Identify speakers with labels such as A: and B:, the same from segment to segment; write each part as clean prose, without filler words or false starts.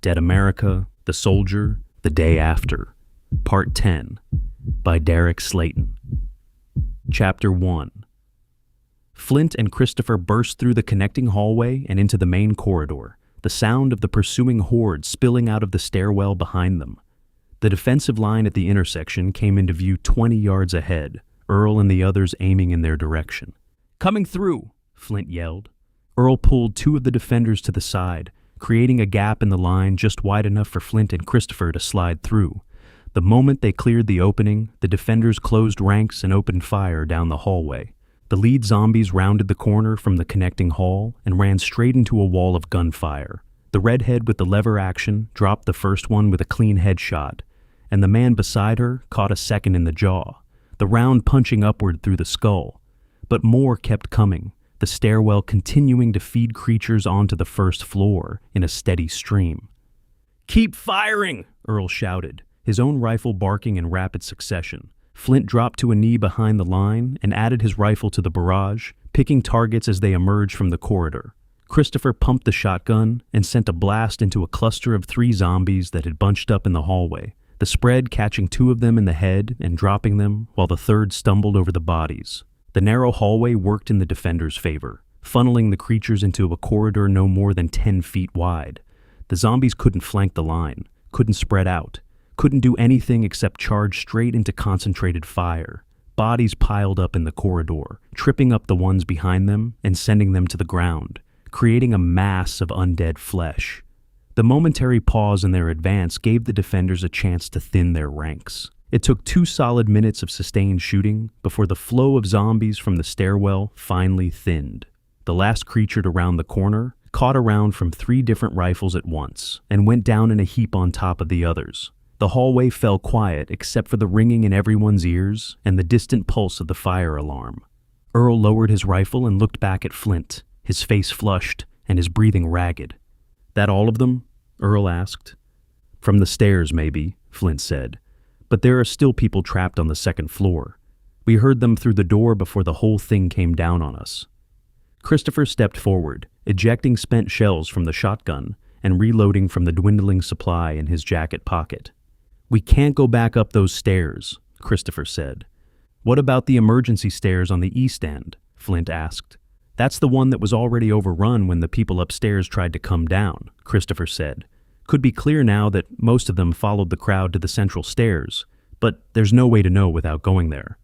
A: Dead America, The Soldier, The Day After. Part 10, by Derek Slayton. Chapter 1. Flint and Christopher burst through the connecting hallway and into the main corridor, the sound of the pursuing horde spilling out of the stairwell behind them. The defensive line at the intersection came into view 20 yards ahead, Earl and the others aiming in their direction. "Coming through!" Flint yelled. Earl pulled two of the defenders to the side, creating a gap in the line just wide enough for Flint and Christopher to slide through. The moment they cleared the opening, the defenders closed ranks and opened fire down the hallway. The lead zombies rounded the corner from the connecting hall and ran straight into a wall of gunfire. The redhead with the lever action dropped the first one with a clean headshot, and the man beside her caught a second in the jaw, the round punching upward through the skull. But more kept coming, the stairwell continuing to feed creatures onto the first floor in a steady stream. "Keep firing!" Earl shouted, his own rifle barking in rapid succession. Flint dropped to a knee behind the line and added his rifle to the barrage, picking targets as they emerged from the corridor. Christopher pumped the shotgun and sent a blast into a cluster of 3 zombies that had bunched up in the hallway, the spread catching 2 of them in the head and dropping them while the third stumbled over the bodies. The narrow hallway worked in the defenders' favor, funneling the creatures into a corridor no more than 10 feet wide. The zombies couldn't flank the line, couldn't spread out, couldn't do anything except charge straight into concentrated fire. Bodies piled up in the corridor, tripping up the ones behind them and sending them to the ground, creating a mass of undead flesh. The momentary pause in their advance gave the defenders a chance to thin their ranks. It took 2 solid minutes of sustained shooting before the flow of zombies from the stairwell finally thinned. The last creature to round the corner caught a round from 3 different rifles at once and went down in a heap on top of the others. The hallway fell quiet except for the ringing in everyone's ears and the distant pulse of the fire alarm. Earl lowered his rifle and looked back at Flint, his face flushed and his breathing ragged. "That all of them?" Earl asked. "From the stairs, maybe," Flint said. "But there are still people trapped on the second floor. We heard them through the door before the whole thing came down on us." Christopher stepped forward, ejecting spent shells from the shotgun and reloading from the dwindling supply in his jacket pocket. "We can't go back up those stairs," Christopher said. "What about the emergency stairs on the east end?" Flint asked. "That's the one that was already overrun when the people upstairs tried to come down," Christopher said. "Could be clear now that most of them followed the crowd to the central stairs, but there's no way to know without going there."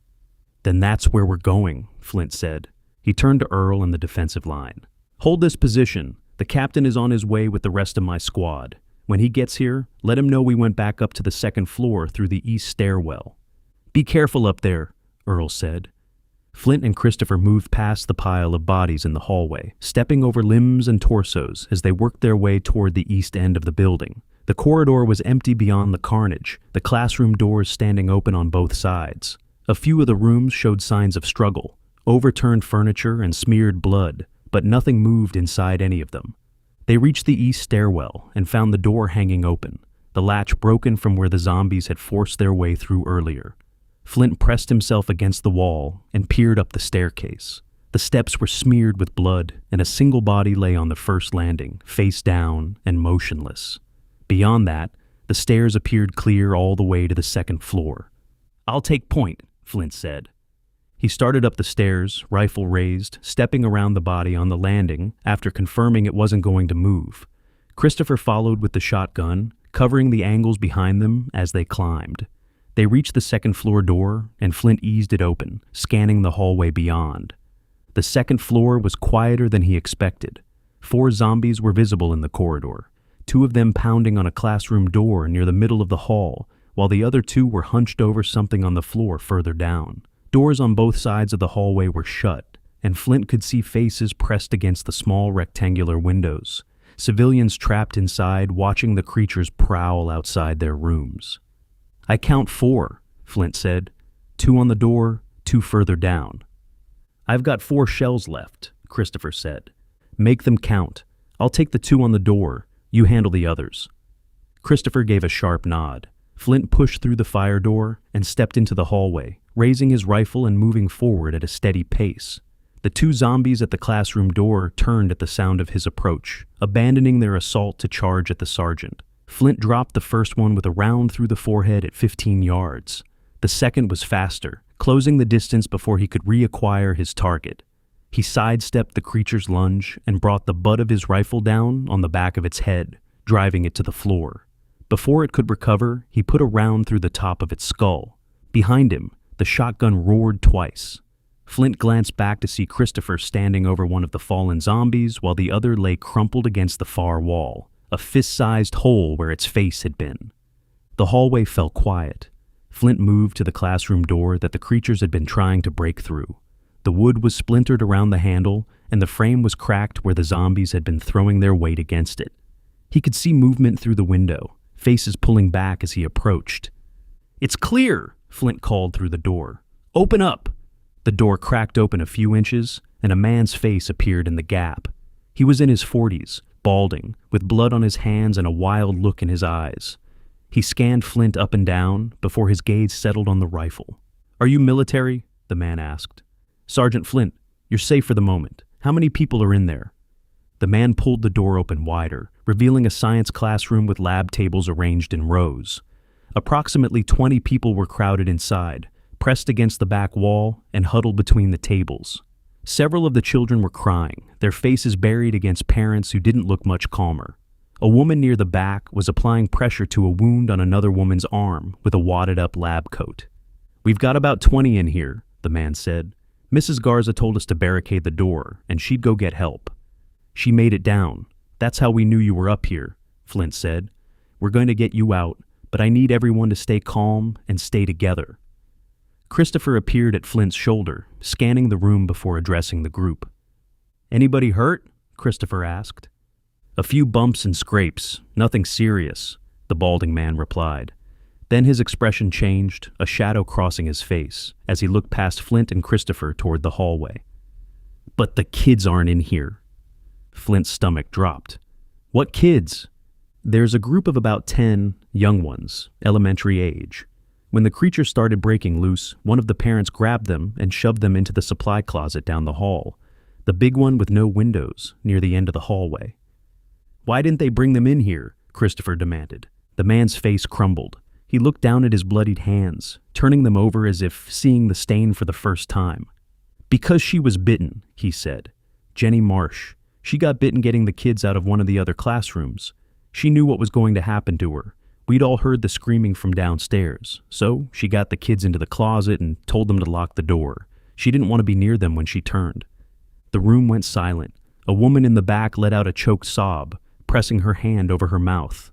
A: "Then that's where we're going," Flint said. He turned to Earl and the defensive line. "Hold this position. The captain is on his way with the rest of my squad. When he gets here, let him know we went back up to the second floor through the east stairwell." "Be careful up there," Earl said. Flint and Christopher moved past the pile of bodies in the hallway, stepping over limbs and torsos as they worked their way toward the east end of the building. The corridor was empty beyond the carnage, the classroom doors standing open on both sides. A few of the rooms showed signs of struggle, overturned furniture and smeared blood, but nothing moved inside any of them. They reached the east stairwell and found the door hanging open, the latch broken from where the zombies had forced their way through earlier. Flint pressed himself against the wall and peered up the staircase. The steps were smeared with blood, and a single body lay on the first landing, face down and motionless. Beyond that, the stairs appeared clear all the way to the second floor. "I'll take point," Flint said. He started up the stairs, rifle raised, stepping around the body on the landing after confirming it wasn't going to move. Christopher followed with the shotgun, covering the angles behind them as they climbed. They reached the second floor door, and Flint eased it open, scanning the hallway beyond. The second floor was quieter than he expected. 4 zombies were visible in the corridor, 2 of them pounding on a classroom door near the middle of the hall, while the other 2 were hunched over something on the floor further down. Doors on both sides of the hallway were shut, and Flint could see faces pressed against the small rectangular windows, civilians trapped inside watching the creatures prowl outside their rooms. "I count 4, Flint said. 2 on the door, 2 further down. "I've got 4 shells left," Christopher said. "Make them count. I'll take the 2 on the door. You handle the others." Christopher gave a sharp nod. Flint pushed through the fire door and stepped into the hallway, raising his rifle and moving forward at a steady pace. The 2 zombies at the classroom door turned at the sound of his approach, abandoning their assault to charge at the sergeant. Flint dropped the first one with a round through the forehead at 15 yards. The second was faster, closing the distance before he could reacquire his target. He sidestepped the creature's lunge and brought the butt of his rifle down on the back of its head, driving it to the floor. Before it could recover, he put a round through the top of its skull. Behind him, the shotgun roared twice. Flint glanced back to see Christopher standing over one of the fallen zombies while the other lay crumpled against the far wall, a fist-sized hole where its face had been. The hallway fell quiet. Flint moved to the classroom door that the creatures had been trying to break through. The wood was splintered around the handle, and the frame was cracked where the zombies had been throwing their weight against it. He could see movement through the window, faces pulling back as he approached. "It's clear!" Flint called through the door. "Open up!" The door cracked open a few inches, and a man's face appeared in the gap. He was in his 40s, balding, with blood on his hands and a wild look in his eyes. He scanned Flint up and down before his gaze settled on the rifle. "Are you military?" the man asked. "Sergeant Flint, you're safe for the moment. How many people are in there?" The man pulled the door open wider, revealing a science classroom with lab tables arranged in rows. Approximately 20 people were crowded inside, pressed against the back wall and huddled between the tables. Several of the children were crying, their faces buried against parents who didn't look much calmer. A woman near the back was applying pressure to a wound on another woman's arm with a wadded-up lab coat. "We've got about 20 in here," the man said. "Mrs. Garza told us to barricade the door, and she'd go get help." "She made it down. That's how we knew you were up here," Flint said. "We're going to get you out, but I need everyone to stay calm and stay together." Christopher appeared at Flint's shoulder, scanning the room before addressing the group. "Anybody hurt?" Christopher asked. "A few bumps and scrapes, nothing serious," the balding man replied. Then his expression changed, a shadow crossing his face, as he looked past Flint and Christopher toward the hallway. "But the kids aren't in here." Flint's stomach dropped. "What kids?" "There's a group of about 10 young ones, elementary age. When the creature started breaking loose, one of the parents grabbed them and shoved them into the supply closet down the hall, the big one with no windows, near the end of the hallway." "Why didn't they bring them in here?" Christopher demanded. The man's face crumbled. He looked down at his bloodied hands, turning them over as if seeing the stain for the first time. "Because she was bitten," he said. "Jenny Marsh. She got bitten getting the kids out of one of the other classrooms. She knew what was going to happen to her. We'd all heard the screaming from downstairs, so she got the kids into the closet and told them to lock the door. She didn't want to be near them when she turned." The room went silent. A woman in the back let out a choked sob, pressing her hand over her mouth.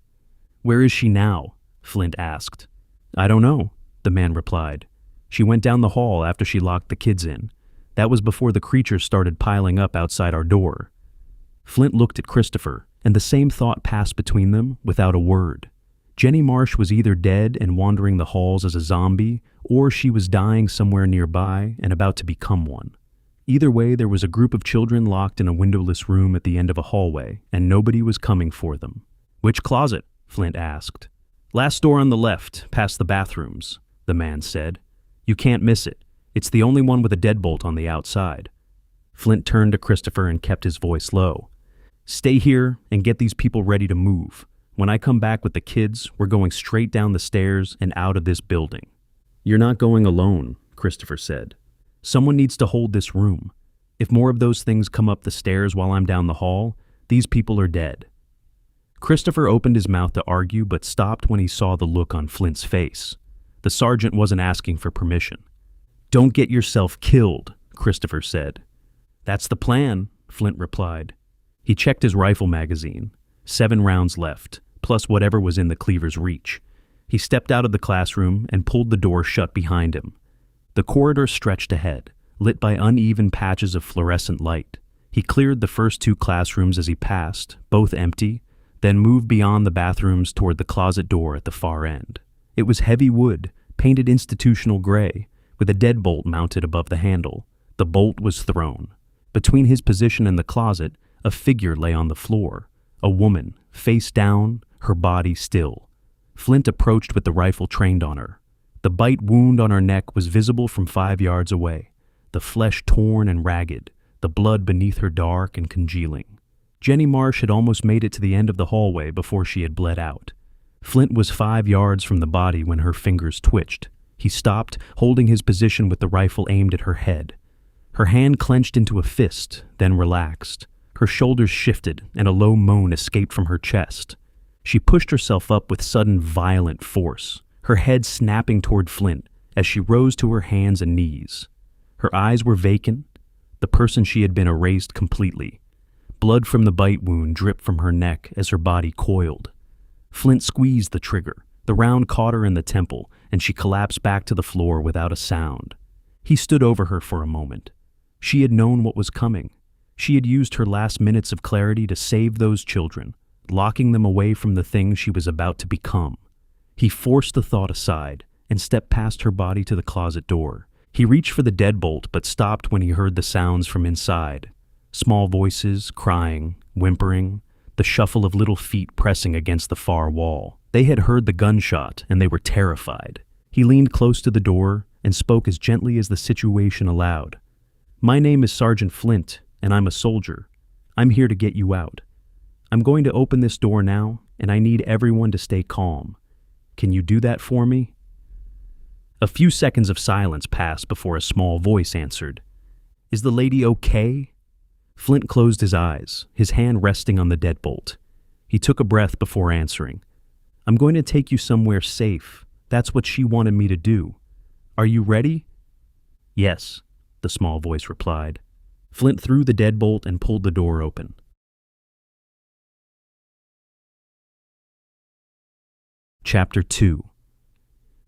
A: "Where is she now?" Flint asked. "I don't know," the man replied. "She went down the hall after she locked the kids in. That was before the creatures started piling up outside our door." Flint looked at Christopher, and the same thought passed between them without a word. Jenny Marsh was either dead and wandering the halls as a zombie, or she was dying somewhere nearby and about to become one. Either way, there was a group of children locked in a windowless room at the end of a hallway, and nobody was coming for them. "Which closet?" Flint asked. "Last door on the left, past the bathrooms," the man said. "You can't miss it. It's the only one with a deadbolt on the outside." Flint turned to Christopher and kept his voice low. "Stay here and get these people ready to move. When I come back with the kids, we're going straight down the stairs and out of this building." "You're not going alone," Christopher said. "Someone needs to hold this room. If more of those things come up the stairs while I'm down the hall, these people are dead." Christopher opened his mouth to argue but stopped when he saw the look on Flint's face. The sergeant wasn't asking for permission. "Don't get yourself killed," Christopher said. "That's the plan," Flint replied. He checked his rifle magazine. 7 rounds left, plus whatever was in the cleaver's reach. He stepped out of the classroom and pulled the door shut behind him. The corridor stretched ahead, lit by uneven patches of fluorescent light. He cleared the first 2 classrooms as he passed, both empty, then moved beyond the bathrooms toward the closet door at the far end. It was heavy wood, painted institutional gray, with a deadbolt mounted above the handle. The bolt was thrown. Between his position and the closet, a figure lay on the floor. A woman, face down, her body still. Flint approached with the rifle trained on her. The bite wound on her neck was visible from 5 yards away, the flesh torn and ragged, the blood beneath her dark and congealing. Jenny Marsh had almost made it to the end of the hallway before she had bled out. Flint was 5 yards from the body when her fingers twitched. He stopped, holding his position with the rifle aimed at her head. Her hand clenched into a fist, then relaxed. Her shoulders shifted, and a low moan escaped from her chest. She pushed herself up with sudden, violent force, her head snapping toward Flint as she rose to her hands and knees. Her eyes were vacant. The person she had been erased completely. Blood from the bite wound dripped from her neck as her body coiled. Flint squeezed the trigger. The round caught her in the temple, and she collapsed back to the floor without a sound. He stood over her for a moment. She had known what was coming. She had used her last minutes of clarity to save those children, locking them away from the thing she was about to become. He forced the thought aside and stepped past her body to the closet door. He reached for the deadbolt but stopped when he heard the sounds from inside. Small voices, crying, whimpering, the shuffle of little feet pressing against the far wall. They had heard the gunshot and they were terrified. He leaned close to the door and spoke as gently as the situation allowed. "My name is Sergeant Flint, and I'm a soldier. I'm here to get you out. I'm going to open this door now, and I need everyone to stay calm. Can you do that for me?" A few seconds of silence passed before a small voice answered. "Is the lady okay?" Flint closed his eyes, his hand resting on the deadbolt. He took a breath before answering. "I'm going to take you somewhere safe. That's what she wanted me to do. Are you ready?" "Yes," the small voice replied. Flint threw the deadbolt and pulled the door open. Chapter 2.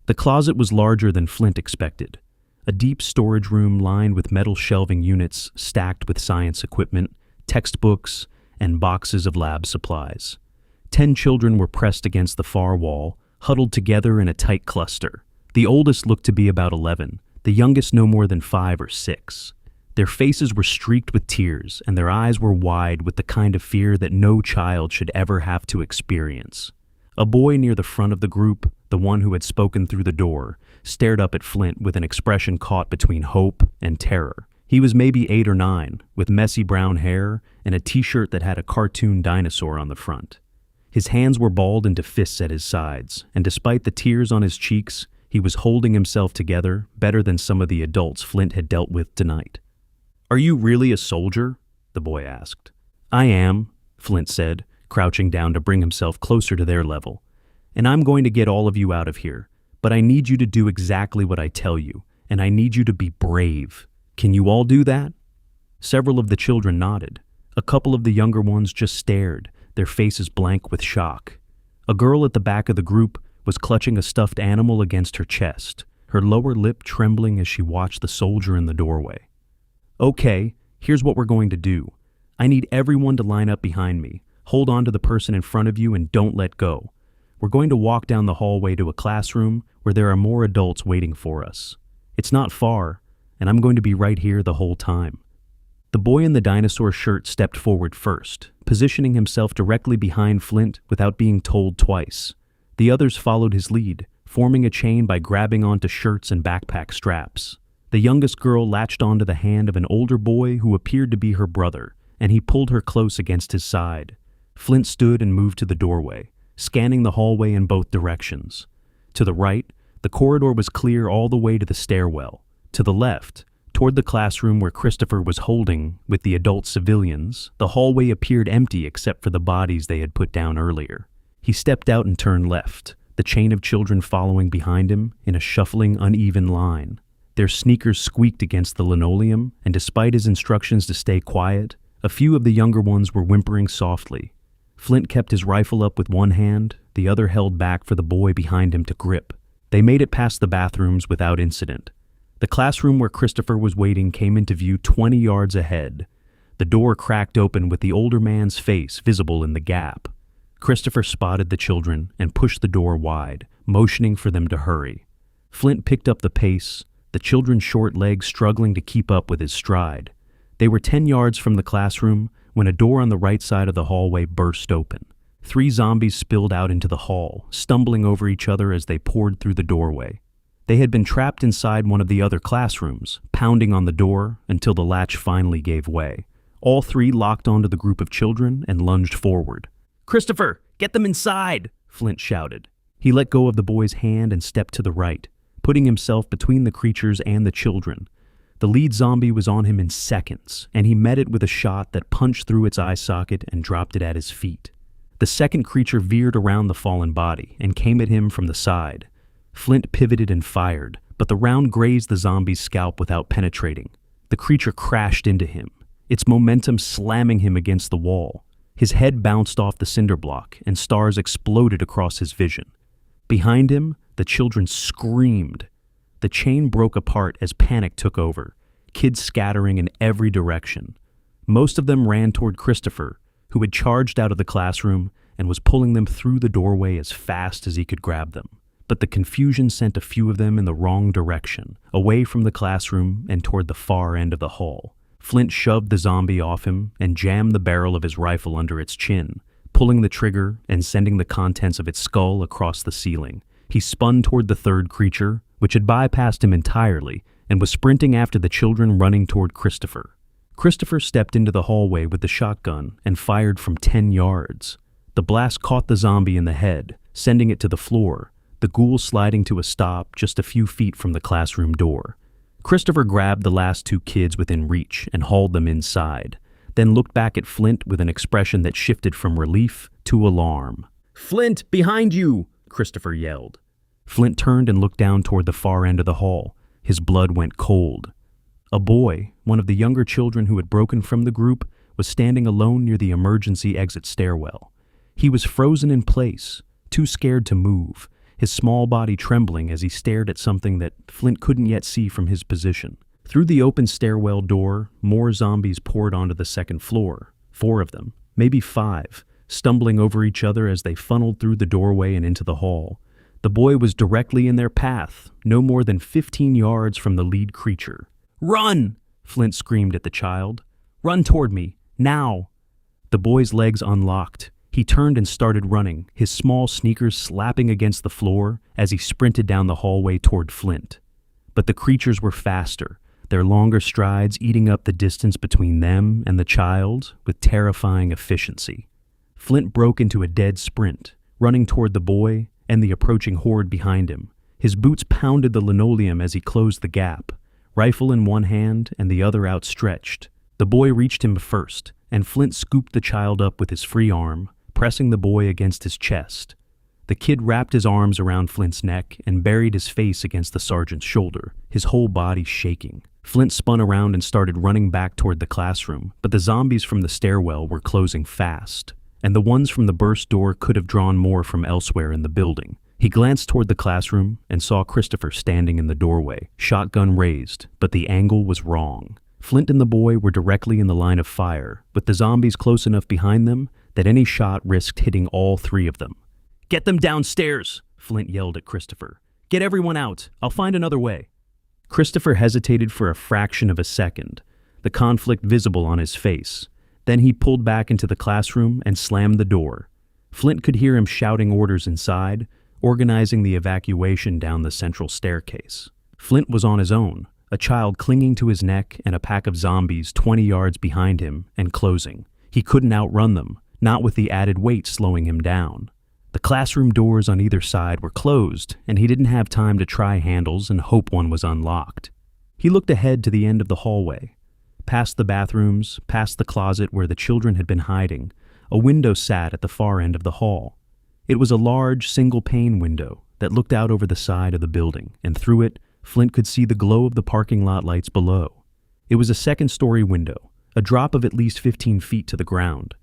A: The closet was larger than Flint expected. A deep storage room lined with metal shelving units stacked with science equipment, textbooks, and boxes of lab supplies. 10 children were pressed against the far wall, huddled together in a tight cluster. The oldest looked to be about 11, the youngest no more than 5 or 6. Their faces were streaked with tears, and their eyes were wide with the kind of fear that no child should ever have to experience. A boy near the front of the group, the one who had spoken through the door, stared up at Flint with an expression caught between hope and terror. He was maybe 8 or 9, with messy brown hair and a t-shirt that had a cartoon dinosaur on the front. His hands were balled into fists at his sides, and despite the tears on his cheeks, he was holding himself together better than some of the adults Flint had dealt with tonight. "Are you really a soldier?" the boy asked. "I am," Flint said, crouching down to bring himself closer to their level. "And I'm going to get all of you out of here, but I need you to do exactly what I tell you, and I need you to be brave. Can you all do that?" Several of the children nodded. A couple of the younger ones just stared, their faces blank with shock. A girl at the back of the group was clutching a stuffed animal against her chest, her lower lip trembling as she watched the soldier in the doorway. "Okay, here's what we're going to do. I need everyone to line up behind me. Hold on to the person in front of you and don't let go. We're going to walk down the hallway to a classroom where there are more adults waiting for us. It's not far, and I'm going to be right here the whole time." The boy in the dinosaur shirt stepped forward first, positioning himself directly behind Flint without being told twice. The others followed his lead, forming a chain by grabbing onto shirts and backpack straps. The youngest girl latched onto the hand of an older boy who appeared to be her brother, and he pulled her close against his side. Flint stood and moved to the doorway, scanning the hallway in both directions. To the right, the corridor was clear all the way to the stairwell. To the left, toward the classroom where Christopher was holding with the adult civilians, the hallway appeared empty except for the bodies they had put down earlier. He stepped out and turned left, the chain of children following behind him in a shuffling, uneven line. Their sneakers squeaked against the linoleum, and despite his instructions to stay quiet, a few of the younger ones were whimpering softly. Flint kept his rifle up with one hand, the other held back for the boy behind him to grip. They made it past the bathrooms without incident. The classroom where Christopher was waiting came into view 20 yards ahead. The door cracked open with the older man's face visible in the gap. Christopher spotted the children and pushed the door wide, motioning for them to hurry. Flint picked up the pace, the children's short legs struggling to keep up with his stride. They were 10 yards from the classroom when a door on the right side of the hallway burst open. 3 zombies spilled out into the hall, stumbling over each other as they poured through the doorway. They had been trapped inside one of the other classrooms, pounding on the door until the latch finally gave way. All 3 locked onto the group of children and lunged forward. "Christopher, get them inside!" Flint shouted. He let go of the boy's hand and stepped to the right, putting himself between the creatures and the children. The lead zombie was on him in seconds, and he met it with a shot that punched through its eye socket and dropped it at his feet. The second creature veered around the fallen body and came at him from the side. Flint pivoted and fired, but the round grazed the zombie's scalp without penetrating. The creature crashed into him, its momentum slamming him against the wall. His head bounced off the cinder block, and stars exploded across his vision. Behind him, the children screamed. The chain broke apart as panic took over, kids scattering in every direction. Most of them ran toward Christopher, who had charged out of the classroom and was pulling them through the doorway as fast as he could grab them. But the confusion sent a few of them in the wrong direction, away from the classroom and toward the far end of the hall. Flint shoved the zombie off him and jammed the barrel of his rifle under its chin, pulling the trigger and sending the contents of its skull across the ceiling. He spun toward the third creature, which had bypassed him entirely, and was sprinting after the children running toward Christopher. Christopher stepped into the hallway with the shotgun and fired from 10 yards. The blast caught the zombie in the head, sending it to the floor, the ghoul sliding to a stop just a few feet from the classroom door. Christopher grabbed the last two kids within reach and hauled them inside, then looked back at Flint with an expression that shifted from relief to alarm. "Flint, behind you!" Christopher yelled. Flint turned and looked down toward the far end of the hall. His blood went cold. A boy, one of the younger children who had broken from the group, was standing alone near the emergency exit stairwell. He was frozen in place, too scared to move, his small body trembling as he stared at something that Flint couldn't yet see from his position. Through the open stairwell door, more zombies poured onto the second floor, 4 of them, maybe 5, stumbling over each other as they funneled through the doorway and into the hall. The boy was directly in their path, no more than 15 yards from the lead creature. "Run!" Flint screamed at the child. "Run toward me, now!" The boy's legs unlocked. He turned and started running, his small sneakers slapping against the floor as he sprinted down the hallway toward Flint. But the creatures were faster, their longer strides eating up the distance between them and the child with terrifying efficiency. Flint broke into a dead sprint, running toward the boy and the approaching horde behind him. His boots pounded the linoleum as he closed the gap, rifle in one hand and the other outstretched. The boy reached him first, and Flint scooped the child up with his free arm, pressing the boy against his chest. The kid wrapped his arms around Flint's neck and buried his face against the sergeant's shoulder, his whole body shaking. Flint spun around and started running back toward the classroom, but the zombies from the stairwell were closing fast, and the ones from the burst door could have drawn more from elsewhere in the building. He glanced toward the classroom and saw Christopher standing in the doorway, shotgun raised, but the angle was wrong. Flint and the boy were directly in the line of fire, with the zombies close enough behind them that any shot risked hitting all 3 of them. "Get them downstairs!" Flint yelled at Christopher. "Get everyone out! I'll find another way." Christopher hesitated for a fraction of a second, the conflict visible on his face. Then he pulled back into the classroom and slammed the door. Flint could hear him shouting orders inside, organizing the evacuation down the central staircase. Flint was on his own, a child clinging to his neck and a pack of zombies 20 yards behind him and closing. He couldn't outrun them, not with the added weight slowing him down. The classroom doors on either side were closed, and he didn't have time to try handles and hope one was unlocked. He looked ahead to the end of the hallway. Past the bathrooms, past the closet where the children had been hiding, a window sat at the far end of the hall. It was a large, single-pane window that looked out over the side of the building, and through it, Flint could see the glow of the parking lot lights below. It was a second-story window, a drop of at least 15 feet to the ground.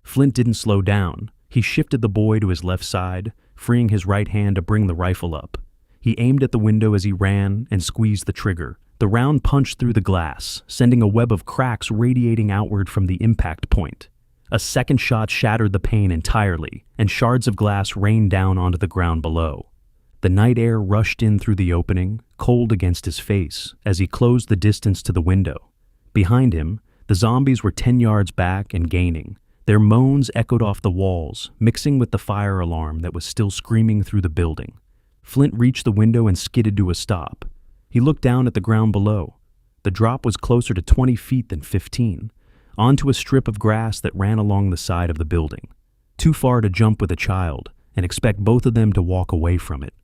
A: Flint didn't slow down. He shifted the boy to his left side, freeing his right hand to bring the rifle up. He aimed at the window as he ran and squeezed the trigger. The round punched through the glass, sending a web of cracks radiating outward from the impact point. A second shot shattered the pane entirely, and shards of glass rained down onto the ground below. The night air rushed in through the opening, cold against his face, as he closed the distance to the window. Behind him, the zombies were 10 yards back and gaining. Their moans echoed off the walls, mixing with the fire alarm that was still screaming through the building. Flint reached the window and skidded to a stop. He looked down at the ground below. The drop was closer to 20 feet than 15, onto a strip of grass that ran along the side of the building. Too far to jump with a child, and expect both of them to walk away from it.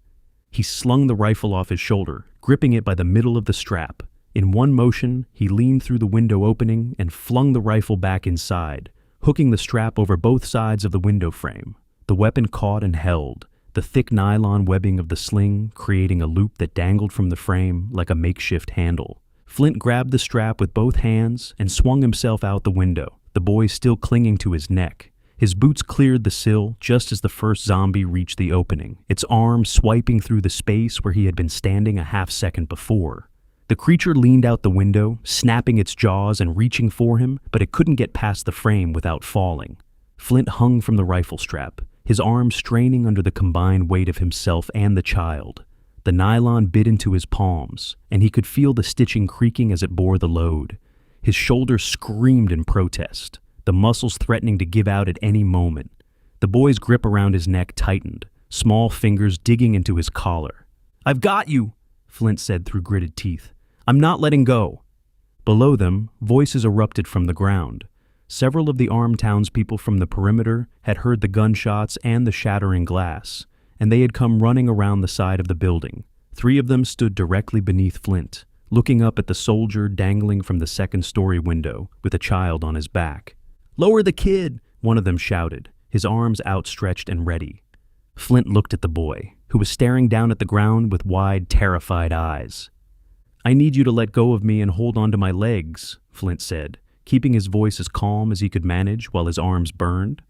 A: He slung the rifle off his shoulder, gripping it by the middle of the strap. In one motion, he leaned through the window opening and flung the rifle back inside, hooking the strap over both sides of the window frame. The weapon caught and held, the thick nylon webbing of the sling creating a loop that dangled from the frame like a makeshift handle. Flint grabbed the strap with both hands and swung himself out the window, the boy still clinging to his neck. His boots cleared the sill just as the first zombie reached the opening, its arm swiping through the space where he had been standing a half-second before. The creature leaned out the window, snapping its jaws and reaching for him, but it couldn't get past the frame without falling. Flint hung from the rifle strap, his arms straining under the combined weight of himself and the child. The nylon bit into his palms, and he could feel the stitching creaking as it bore the load. His shoulders screamed in protest, the muscles threatening to give out at any moment. The boy's grip around his neck tightened, small fingers digging into his collar. "I've got you," Flint said through gritted teeth. "I'm not letting go." Below them, voices erupted from the ground. Several of the armed townspeople from the perimeter had heard the gunshots and the shattering glass, and they had come running around the side of the building. 3 of them stood directly beneath Flint, looking up at the soldier dangling from the second-story window with a child on his back. "Lower the kid," one of them shouted, his arms outstretched and ready. Flint looked at the boy, who was staring down at the ground with wide, terrified eyes. "I need you to let go of me and hold on to my legs," Flint said, keeping his voice as calm as he could manage while his arms burned.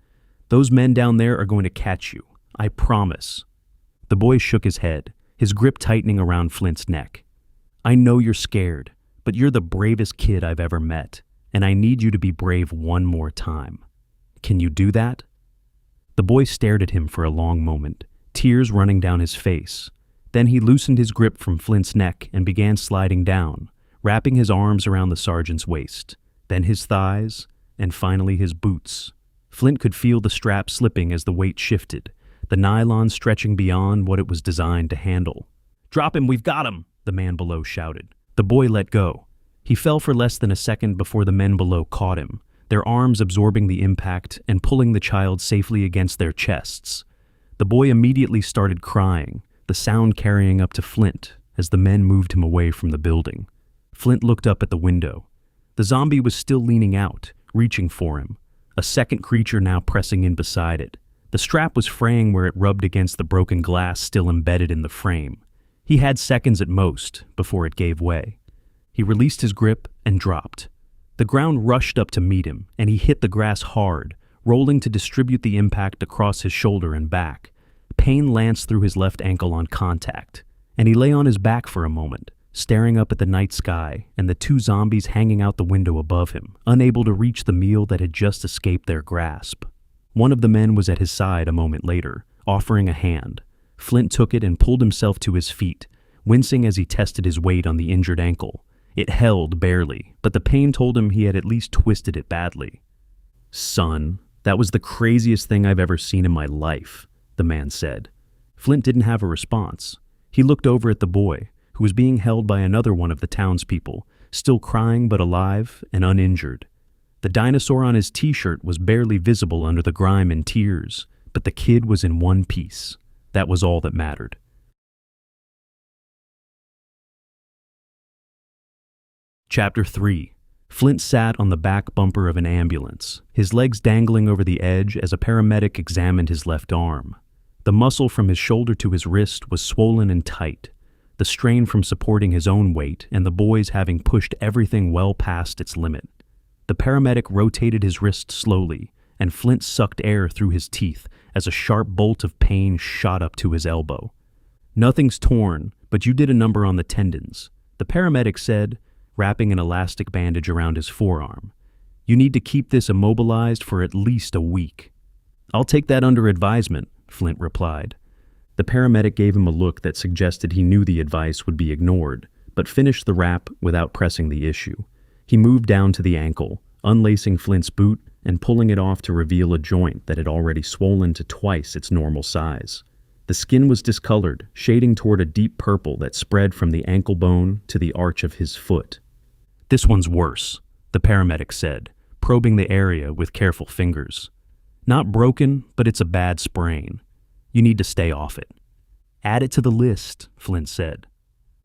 A: "Those men down there are going to catch you. I promise." The boy shook his head, his grip tightening around Flint's neck. "I know you're scared, but you're the bravest kid I've ever met, and I need you to be brave one more time. Can you do that?" The boy stared at him for a long moment, tears running down his face. Then he loosened his grip from Flint's neck and began sliding down, wrapping his arms around the sergeant's waist, then his thighs, and finally his boots. Flint could feel the strap slipping as the weight shifted, the nylon stretching beyond what it was designed to handle. "Drop him, we've got him," the man below shouted. The boy let go. He fell for less than a second before the men below caught him, their arms absorbing the impact and pulling the child safely against their chests. The boy immediately started crying, the sound carrying up to Flint as the men moved him away from the building. Flint looked up at the window. The zombie was still leaning out, reaching for him, a second creature now pressing in beside it. The strap was fraying where it rubbed against the broken glass still embedded in the frame. He had seconds at most before it gave way. He released his grip and dropped. The ground rushed up to meet him, and he hit the grass hard, rolling to distribute the impact across his shoulder and back. Pain lanced through his left ankle on contact, and he lay on his back for a moment, staring up at the night sky and the 2 zombies hanging out the window above him, unable to reach the meal that had just escaped their grasp. One of the men was at his side a moment later, offering a hand. Flint took it and pulled himself to his feet, wincing as he tested his weight on the injured ankle. It held barely, but the pain told him he had at least twisted it badly. "Son, that was the craziest thing I've ever seen in my life," the man said. Flint didn't have a response. He looked over at the boy, who was being held by another one of the townspeople, still crying but alive and uninjured. The dinosaur on his t-shirt was barely visible under the grime and tears, but the kid was in one piece. That was all that mattered. Chapter 3. Flint sat on the back bumper of an ambulance, his legs dangling over the edge as a paramedic examined his left arm. The muscle from his shoulder to his wrist was swollen and tight, the strain from supporting his own weight and the boy's having pushed everything well past its limit. The paramedic rotated his wrist slowly, and Flint sucked air through his teeth as a sharp bolt of pain shot up to his elbow. "Nothing's torn, but you did a number on the tendons," the paramedic said, wrapping an elastic bandage around his forearm. "You need to keep this immobilized for at least a week." "I'll take that under advisement," Flint replied. The paramedic gave him a look that suggested he knew the advice would be ignored, but finished the wrap without pressing the issue. He moved down to the ankle, unlacing Flint's boot and pulling it off to reveal a joint that had already swollen to twice its normal size. The skin was discolored, shading toward a deep purple that spread from the ankle bone to the arch of his foot. "This one's worse," the paramedic said, probing the area with careful fingers. "Not broken, but it's a bad sprain. You need to stay off it." "Add it to the list," Flint said.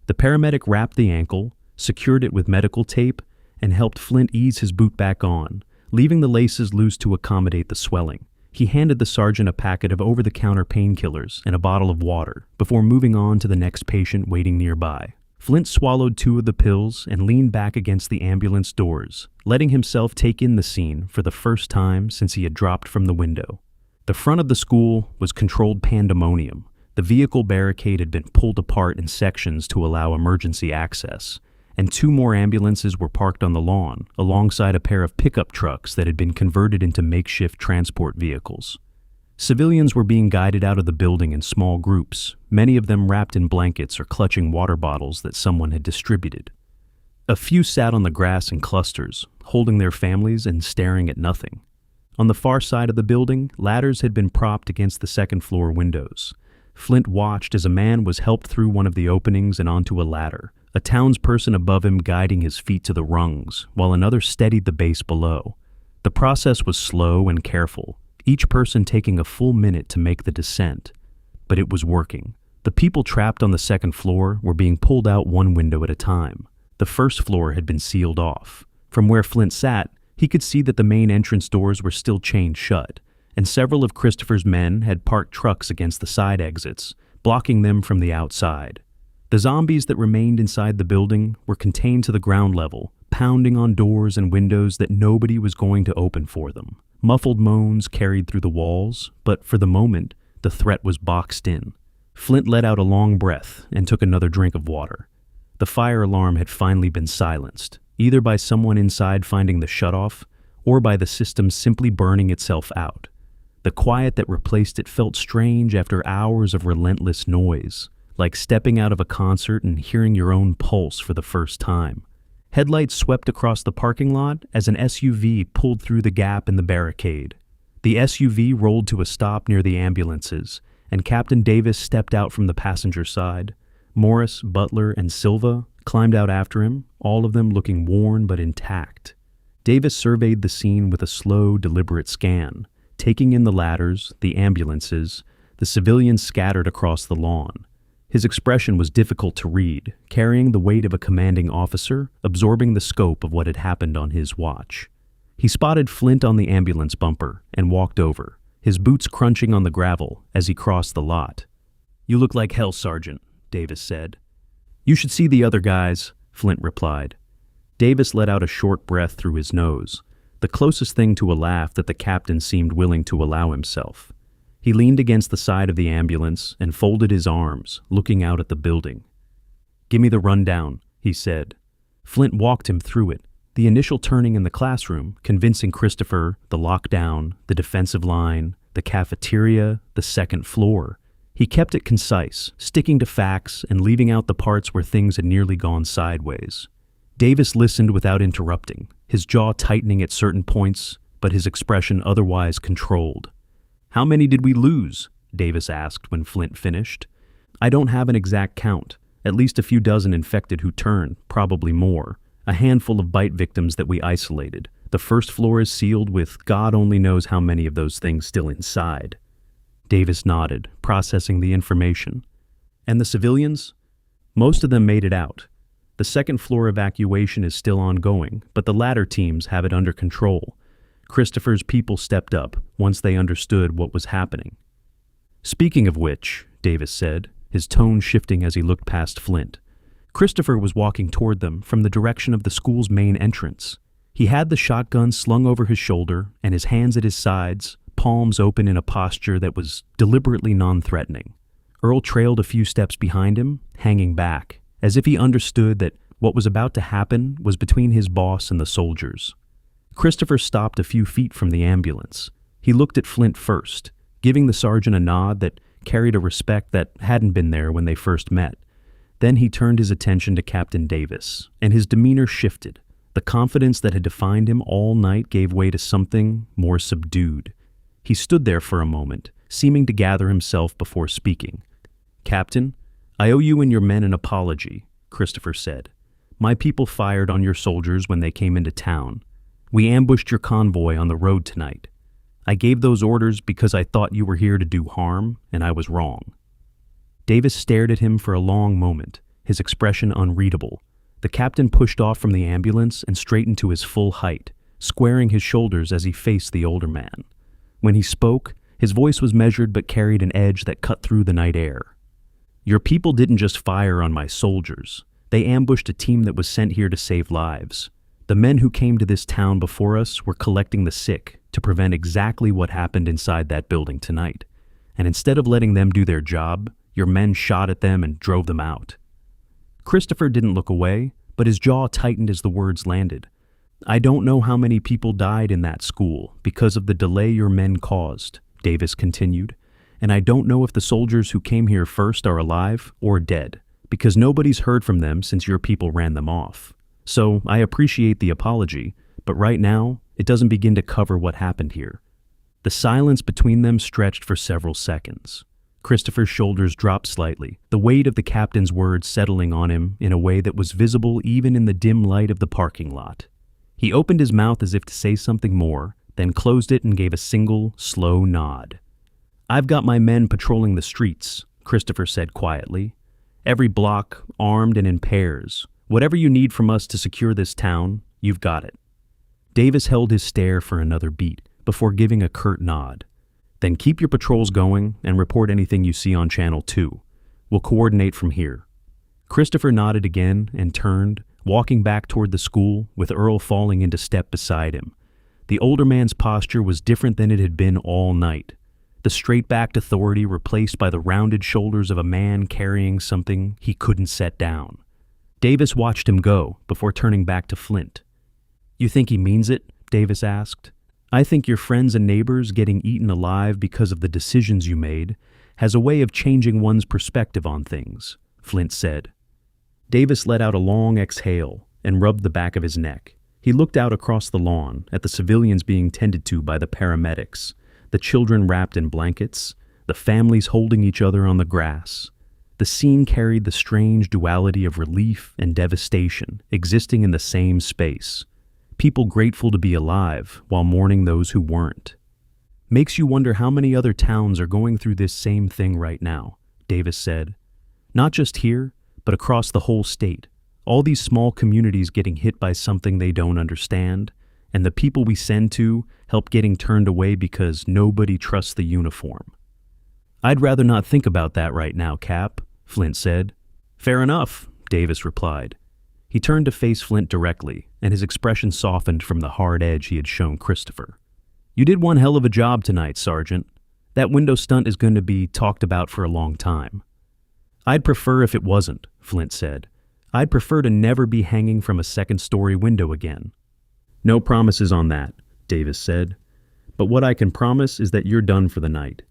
A: The paramedic wrapped the ankle, secured it with medical tape, and helped Flint ease his boot back on, leaving the laces loose to accommodate the swelling. He handed the sergeant a packet of over-the-counter painkillers and a bottle of water before moving on to the next patient waiting nearby. Flint swallowed 2 of the pills and leaned back against the ambulance doors, letting himself take in the scene for the first time since he had dropped from the window. The front of the school was controlled pandemonium. The vehicle barricade had been pulled apart in sections to allow emergency access, and 2 more ambulances were parked on the lawn, alongside a pair of pickup trucks that had been converted into makeshift transport vehicles. Civilians were being guided out of the building in small groups, many of them wrapped in blankets or clutching water bottles that someone had distributed. A few sat on the grass in clusters, holding their families and staring at nothing. On the far side of the building, ladders had been propped against the second-floor windows. Flint watched as a man was helped through one of the openings and onto a ladder, a townsperson above him guiding his feet to the rungs, while another steadied the base below. The process was slow and careful, each person taking a full minute to make the descent. But it was working. The people trapped on the second floor were being pulled out one window at a time. The first floor had been sealed off. From where Flint sat, he could see that the main entrance doors were still chained shut, and several of Christopher's men had parked trucks against the side exits, blocking them from the outside. The zombies that remained inside the building were contained to the ground level, pounding on doors and windows that nobody was going to open for them. Muffled moans carried through the walls, but for the moment, the threat was boxed in. Flint let out a long breath and took another drink of water. The fire alarm had finally been silenced, either by someone inside finding the shutoff or by the system simply burning itself out. The quiet that replaced it felt strange after hours of relentless noise, like stepping out of a concert and hearing your own pulse for the first time. Headlights swept across the parking lot as an SUV pulled through the gap in the barricade. The SUV rolled to a stop near the ambulances, and Captain Davis stepped out from the passenger side. Morris, Butler, and Silva climbed out after him, all of them looking worn but intact. Davis surveyed the scene with a slow, deliberate scan, taking in the ladders, the ambulances, the civilians scattered across the lawn. His expression was difficult to read, carrying the weight of a commanding officer, absorbing the scope of what had happened on his watch. He spotted Flint on the ambulance bumper and walked over, his boots crunching on the gravel as he crossed the lot. "You look like hell, Sergeant," Davis said. "You should see the other guys," Flint replied. Davis let out a short breath through his nose, the closest thing to a laugh that the captain seemed willing to allow himself. He leaned against the side of the ambulance and folded his arms, looking out at the building. "Give me the rundown," he said. Flint walked him through it, the initial turning in the classroom, convincing Christopher, the lockdown, the defensive line, the cafeteria, the second floor. He kept it concise, sticking to facts and leaving out the parts where things had nearly gone sideways. Davis listened without interrupting, his jaw tightening at certain points, but his expression otherwise controlled. "How many did we lose?" Davis asked when Flint finished. "I don't have an exact count. At least a few dozen infected who turned, probably more. A handful of bite victims that we isolated. The first floor is sealed with God only knows how many of those things still inside." Davis nodded, processing the information. "And the civilians?" "Most of them made it out. The second floor evacuation is still ongoing, but the ladder teams have it under control. Christopher's people stepped up once they understood what was happening." "Speaking of which," Davis said, his tone shifting as he looked past Flint. Christopher was walking toward them from the direction of the school's main entrance. He had the shotgun slung over his shoulder and his hands at his sides, palms open in a posture that was deliberately non-threatening. Earl trailed a few steps behind him, hanging back, as if he understood that what was about to happen was between his boss and the soldiers. Christopher stopped a few feet from the ambulance. He looked at Flint first, giving the sergeant a nod that carried a respect that hadn't been there when they first met. Then he turned his attention to Captain Davis, and his demeanor shifted. The confidence that had defined him all night gave way to something more subdued. He stood there for a moment, seeming to gather himself before speaking. "Captain, I owe you and your men an apology," Christopher said. "My people fired on your soldiers when they came into town. We ambushed your convoy on the road tonight. I gave those orders because I thought you were here to do harm, and I was wrong." Davis stared at him for a long moment, his expression unreadable. The captain pushed off from the ambulance and straightened to his full height, squaring his shoulders as he faced the older man. When he spoke, his voice was measured but carried an edge that cut through the night air. "Your people didn't just fire on my soldiers. They ambushed a team that was sent here to save lives. The men who came to this town before us were collecting the sick to prevent exactly what happened inside that building tonight. And instead of letting them do their job, your men shot at them and drove them out." Christopher didn't look away, but his jaw tightened as the words landed. "I don't know how many people died in that school because of the delay your men caused," Davis continued, "and I don't know if the soldiers who came here first are alive or dead, because nobody's heard from them since your people ran them off. So I appreciate the apology, but right now, it doesn't begin to cover what happened here." The silence between them stretched for several seconds. Christopher's shoulders dropped slightly, the weight of the captain's words settling on him in a way that was visible even in the dim light of the parking lot. He opened his mouth as if to say something more, then closed it and gave a single, slow nod. "I've got my men patrolling the streets," Christopher said quietly. "Every block, armed and in pairs. Whatever you need from us to secure this town, you've got it." Davis held his stare for another beat before giving a curt nod. "Then keep your patrols going and report anything you see on Channel 2. We'll coordinate from here." Christopher nodded again and turned, walking back toward the school with Earl falling into step beside him. The older man's posture was different than it had been all night. The straight-backed authority replaced by the rounded shoulders of a man carrying something he couldn't set down. Davis watched him go before turning back to Flint. "You think he means it?" Davis asked. "I think your friends and neighbors getting eaten alive because of the decisions you made has a way of changing one's perspective on things," Flint said. Davis let out a long exhale and rubbed the back of his neck. He looked out across the lawn at the civilians being tended to by the paramedics, the children wrapped in blankets, the families holding each other on the grass. The scene carried the strange duality of relief and devastation existing in the same space. People grateful to be alive while mourning those who weren't. "Makes you wonder how many other towns are going through this same thing right now," Davis said. "Not just here, but across the whole state. All these small communities getting hit by something they don't understand, and the people we send to help getting turned away because nobody trusts the uniform." "I'd rather not think about that right now, Cap," Flint said. "Fair enough," Davis replied. He turned to face Flint directly, and his expression softened from the hard edge he had shown Christopher. "You did one hell of a job tonight, Sergeant. That window stunt is going to be talked about for a long time." "I'd prefer if it wasn't," Flint said. "I'd prefer to never be hanging from a second-story window again." "No promises on that," Davis said. "But what I can promise is that you're done for the night.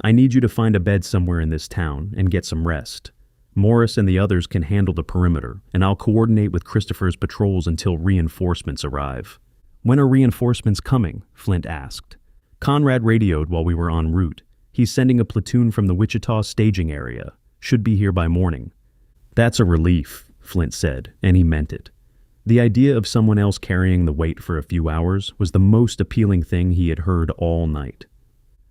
A: I need you to find a bed somewhere in this town and get some rest. Morris and the others can handle the perimeter, and I'll coordinate with Christopher's patrols until reinforcements arrive." "When are reinforcements coming?" Flint asked. "Conrad radioed while we were en route. He's sending a platoon from the Wichita staging area. Should be here by morning." "That's a relief," Flint said, and he meant it. The idea of someone else carrying the weight for a few hours was the most appealing thing he had heard all night.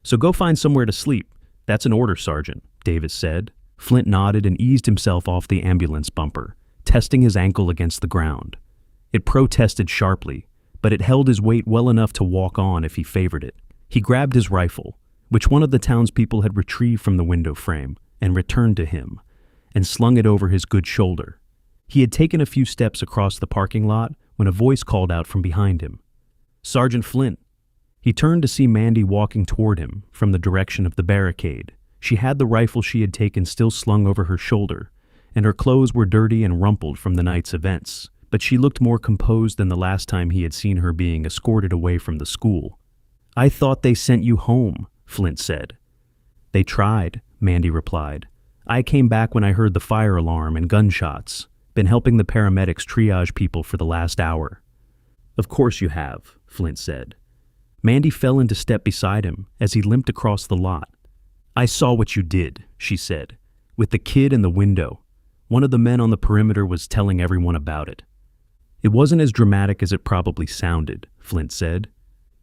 A: "So go find somewhere to sleep. That's an order, Sergeant," Davis said. Flint nodded and eased himself off the ambulance bumper, testing his ankle against the ground. It protested sharply, but it held his weight well enough to walk on if he favored it. He grabbed his rifle, which one of the townspeople had retrieved from the window frame, and returned to him, and slung it over his good shoulder. He had taken a few steps across the parking lot when a voice called out from behind him. "Sergeant Flint." He turned to see Mandy walking toward him from the direction of the barricade. She had the rifle she had taken still slung over her shoulder, and her clothes were dirty and rumpled from the night's events, but she looked more composed than the last time he had seen her being escorted away from the school. "I thought they sent you home," Flint said. "They tried," Mandy replied. "I came back when I heard the fire alarm and gunshots. Been helping the paramedics triage people for the last hour." "Of course you have," Flint said. Mandy fell into step beside him as he limped across the lot. "I saw what you did," she said, "with the kid in the window. One of the men on the perimeter was telling everyone about it." "It wasn't as dramatic as it probably sounded," Flint said.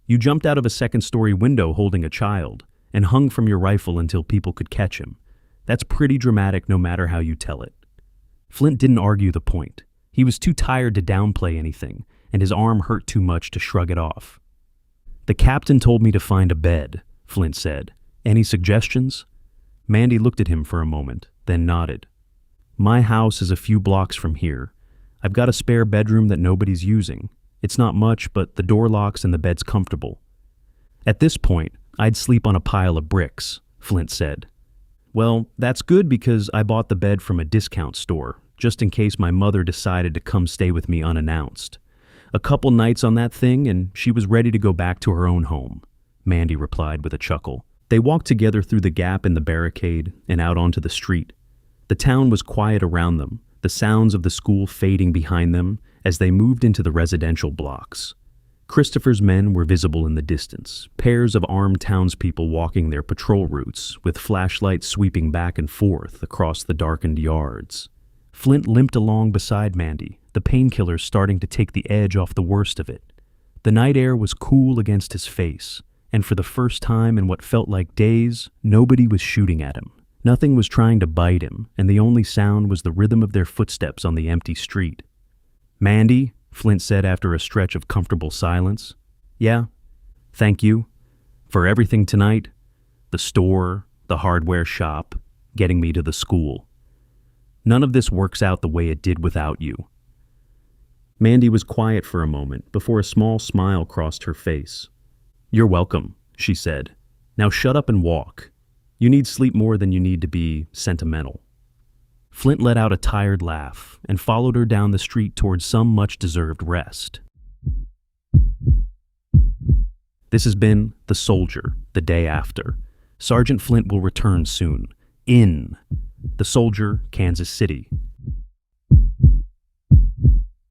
A: You jumped out of a second-story window holding a child and hung from your rifle until people could catch him. That's pretty dramatic no matter how you tell it. Flint didn't argue the point. He was too tired to downplay anything, and his arm hurt too much to shrug it off. The captain told me to find a bed, Flint said. Any suggestions? Mandy looked at him for a moment, then nodded. My house is a few blocks from here. I've got a spare bedroom that nobody's using. It's not much, but the door locks and the bed's comfortable. At this point, I'd sleep on a pile of bricks, Flint said. Well, that's good because I bought the bed from a discount store, just in case my mother decided to come stay with me unannounced. A couple nights on that thing, and she was ready to go back to her own home, Mandy replied with a chuckle. They walked together through the gap in the barricade and out onto the street. The town was quiet around them, the sounds of the school fading behind them as they moved into the residential blocks. Christopher's men were visible in the distance, pairs of armed townspeople walking their patrol routes, with flashlights sweeping back and forth across the darkened yards. Flint limped along beside Mandy, the painkillers starting to take the edge off the worst of it. The night air was cool against his face, and for the first time in what felt like days, nobody was shooting at him. Nothing was trying to bite him, and the only sound was the rhythm of their footsteps on the empty street. Mandy, Flint said after a stretch of comfortable silence. Yeah, thank you. For everything tonight. The store, the hardware shop, getting me to the school. None of this works out the way it did without you. Mandy was quiet for a moment before a small smile crossed her face. You're welcome, she said. Now shut up and walk. You need sleep more than you need to be sentimental. Flint let out a tired laugh and followed her down the street towards some much-deserved rest. This has been The Soldier, The Day After. Sergeant Flint will return soon. In The Soldier, Kansas City.